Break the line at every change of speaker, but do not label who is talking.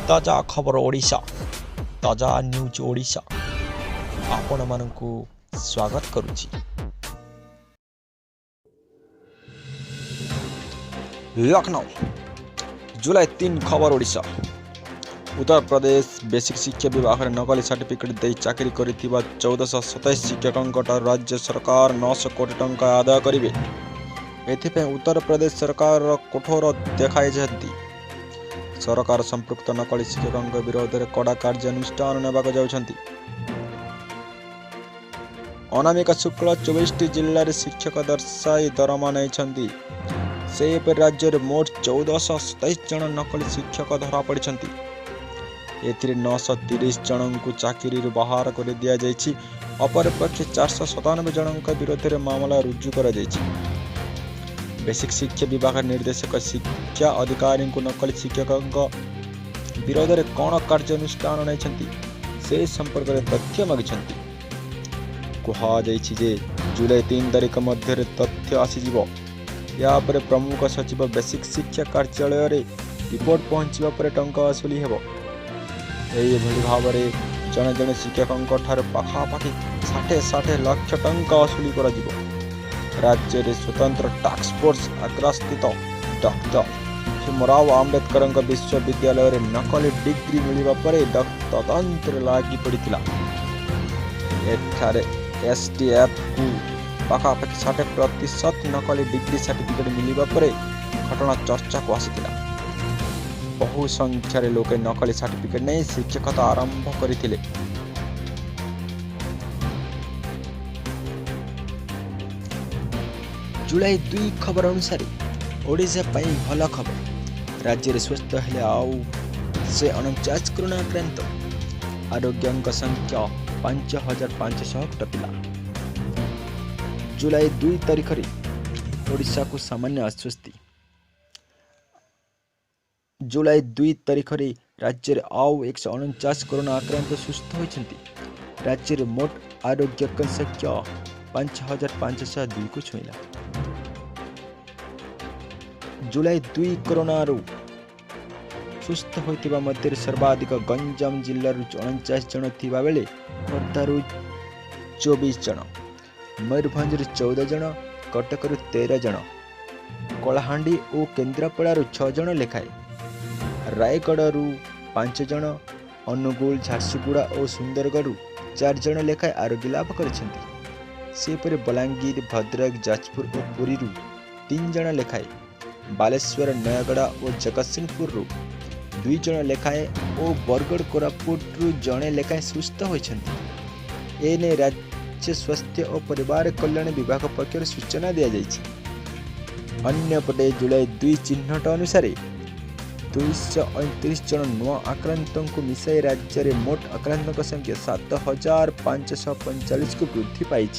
ताजा खबर ओडिशा ताजा न्यूज ओडिशा आपण मानकु स्वागत करुछि। लखनऊ जुलाई 3 खबर ओडिशा। उत्तर प्रदेश बेसिक शिक्षा विभाग में नकली सर्टिफिकेट दे चाकरी करिथिबा 1427 शिक्षकों राज्य सरकार 900 कोटी टंका आदाय करिवे। एथिपे उत्तर प्रदेश सरकार कठोर देखाई सरकार संपृक्त नकली शिक्षकों विरोध में कड़ा कार्यानुष्ठान नेबाक जाउछंती। अनामिका शुक्ल 24 जिले में शिक्षक दर्शाई दरमा नहीं से राज्य में मोट 1427 जन नकली शिक्षक धरा पड़ती। एथिरे 930 जन को चाकरी बाहर कर दिया जायछि। अपरपक्षे 497 जन विरोध में मामला रुजु कर बेसिक शिक्षा विभाग निर्देशक शिक्षा अधिकारी को नकली शिक्षकों विरोध में कौन कार्यानुष्ठान नहीं से संपर्क में तथ्य मागिछंती। कहुजे जुलाई 3 तारिख मध्य तथ्य आसीज। या पर प्रमुख सचिव बेसिक शिक्षा कार्यालय रे रिपोर्ट पहुंचवा पर टंका वसूली हेबो। एही भाव में जड़े जड़े शिक्षकों पाखापाखि 60 लाख टंका वसूली कर राज्य में स्वतंत्र टास्क फोर्स आग्रा स्थित डॉक्टर भीमराव आंबेडकर विश्वविद्यालय में नकली डिग्री मिलवा पर तदंतर लगी पड़ा। एसटीएफ को पाखापाखि 60% नकली डिग्री सर्टिफिकेट मिलवा पर घटना चर्चा को आसाला। बहु संख्यार लोक नकली सर्टिफिकेट नहीं शिक्षकता आरंभ करथिले। जुलाई 2 खबर अनुसार ओडिशा पाई भल खबर। राज्य में स्वस्थ हेले आउ से 49 कोरोना आक्रांत। आरोग्य संख्या 5500 टपिला। जुलाई 2 तारिख ओडिशा को सामान्य आश्वस्ति। जुलाई 2 तारिख राज्य में आउ 149 कोरोना आक्रांत सुस्थ होती। राज्य में मोट आरोग्य संख्या 5502 को छुईला। जुलाई 2 कोरोना सुस्थ होइतिबा मध्य सर्वाधिक गंजाम जिल्ला 49 जन थिबा बेले खोर्धारू 24 जन, मयूरभंज 14 जन, कटक 13 जन, कलाहांडी और केन्द्रापड़ा 6 जन लेखाए, रायगढ़ 5 जन, अनुगुल, झारसुगुड़ा और सुंदरगढ़ 4 जन लेखाए आरोग्य लाभ करछंती। सेपरे बलांगीर, भद्रक, जाजपुर और पुरी 3 जन लेखाए, बालेश्वर, नयगड़ा और जगतसिंहपुर 2 जन लेखाए और बरगढ़, कोरापुट जड़े लेखाए सुस्थ होइछंती। एने राज्य स्वास्थ्य और परिवार कल्याण विभाग पक्षर सूचना दिया जायछि। अन्यपटे जुलाई 2 चिन्हट अनुसार 229 जन नुआ आक्रांतों को मिसाई राज्य में मोट आक्रांतों संख्या 7545 को वृद्धि पाई।